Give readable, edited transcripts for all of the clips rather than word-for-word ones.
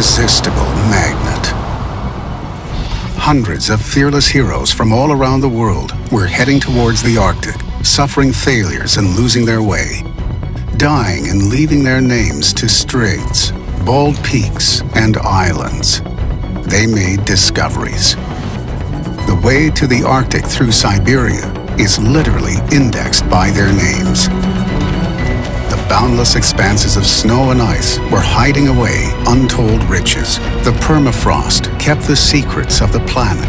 irresistible magnet. Hundreds of fearless heroes from all around the world were heading towards the Arctic, suffering failures and losing their way, dying and leaving their names to straits, bald peaks, and islands. They made discoveries. The way to the Arctic through Siberia is literally indexed by their names. The boundless expanses of snow and ice were hiding away untold riches. The permafrost kept the secrets of the planet.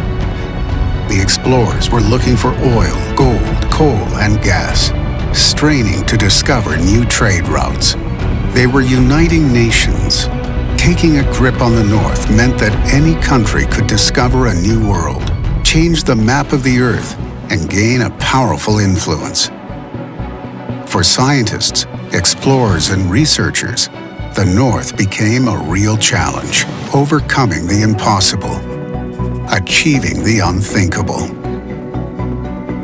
The explorers were looking for oil, gold, coal, and gas, straining to discover new trade routes. They were uniting nations. Taking a grip on the North meant that any country could discover a new world, change the map of the Earth, and gain a powerful influence. For scientists, explorers, and researchers, the North became a real challenge, overcoming the impossible, achieving the unthinkable.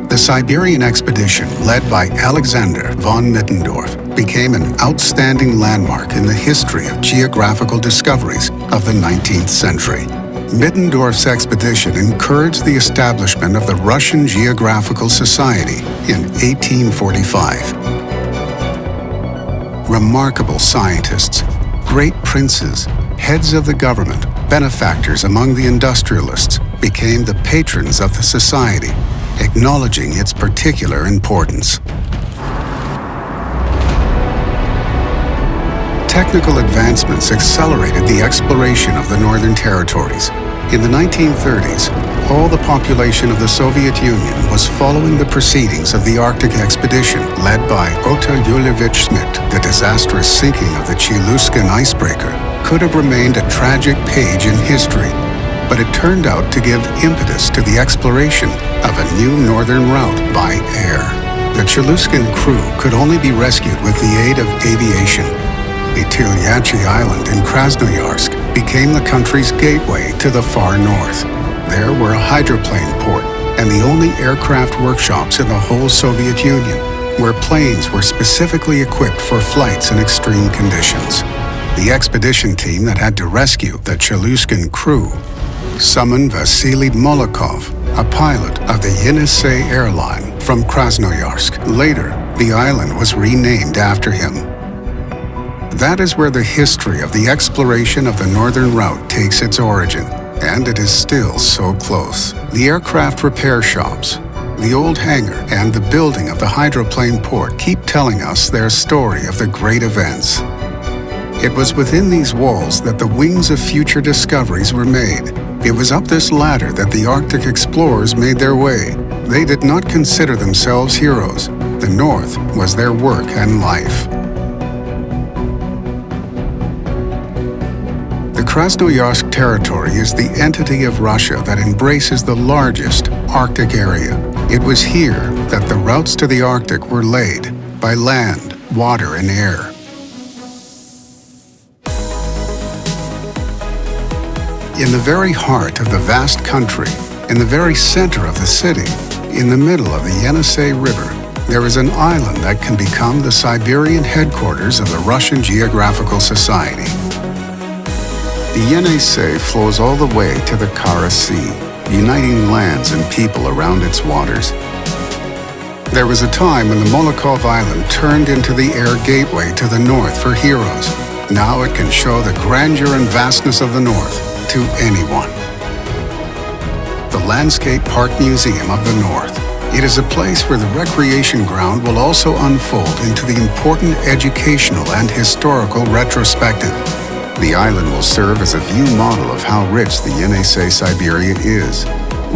The Siberian expedition, led by Alexander von Middendorf, became an outstanding landmark in the history of geographical discoveries of the 19th century. Middendorf's expedition encouraged the establishment of the Russian Geographical Society in 1845. Remarkable scientists, great princes, heads of the government, benefactors among the industrialists became the patrons of the society, acknowledging its particular importance. Technical advancements accelerated the exploration of the Northern Territories. In the 1930s, all the population of the Soviet Union was following the proceedings of the Arctic expedition led by Otto Yulievich Schmidt. The disastrous sinking of the Chelyuskin icebreaker could have remained a tragic page in history, but it turned out to give impetus to the exploration of a new northern route by air. The Chelyuskin crew could only be rescued with the aid of aviation. The Tyliachi Island in Krasnoyarsk became the country's gateway to the far north. There were a hydroplane port and the only aircraft workshops in the whole Soviet Union, where planes were specifically equipped for flights in extreme conditions. The expedition team that had to rescue the Chelyuskin crew summoned Vasily Molokov, a pilot of the Yenisei airline from Krasnoyarsk. Later, the island was renamed after him. That is where the history of the exploration of the northern route takes its origin, and it is still so close. The aircraft repair shops, the old hangar, and the building of the hydroplane port keep telling us their story of the great events. It was within these walls that the wings of future discoveries were made. It was up this ladder that the Arctic explorers made their way. They did not consider themselves heroes. The North was their work and life. The Krasnoyarsk territory is the entity of Russia that embraces the largest Arctic area. It was here that the routes to the Arctic were laid, by land, water, and air. In the very heart of the vast country, in the very center of the city, in the middle of the Yenisei River, there is an island that can become the Siberian headquarters of the Russian Geographical Society. The Yenisei flows all the way to the Kara Sea, uniting lands and people around its waters. There was a time when the Molokov Island turned into the air gateway to the north for heroes. Now it can show the grandeur and vastness of the north to anyone. The Landscape Park Museum of the North. It is a place where the recreation ground will also unfold into the important educational and historical retrospective. The island will serve as a view model of how rich the Yenisei Siberia is,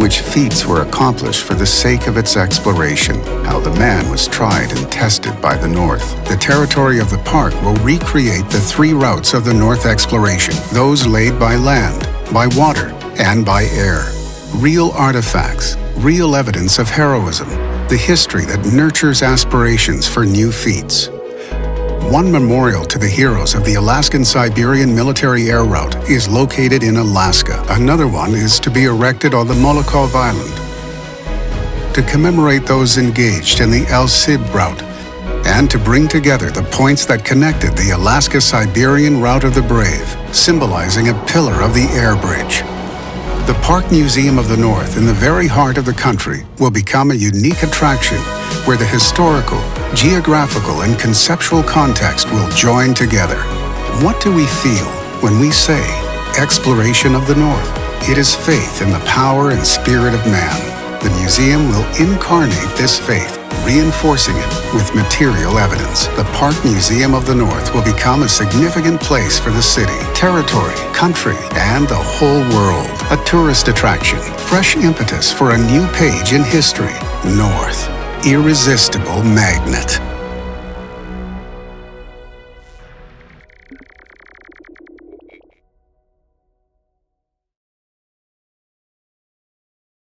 which feats were accomplished for the sake of its exploration, how the man was tried and tested by the North. The territory of the park will recreate the three routes of the North exploration, those laid by land, by water, and by air. Real artifacts, real evidence of heroism, the history that nurtures aspirations for new feats. One memorial to the heroes of the Alaskan-Siberian military air route is located in Alaska. Another one is to be erected on the Molokov Island. To commemorate those engaged in the El Cid route, and to bring together the points that connected the Alaska-Siberian Route of the Brave, symbolizing a pillar of the air bridge. The Park Museum of the North, in the very heart of the country, will become a unique attraction where the historical, geographical, and conceptual context will join together. What do we feel when we say exploration of the North? It is faith in the power and spirit of man. The museum will incarnate this faith, reinforcing it with material evidence. The Park Museum of the North will become a significant place for the city, territory, country, and the whole world. A tourist attraction, fresh impetus for a new page in history. North, irresistible magnet.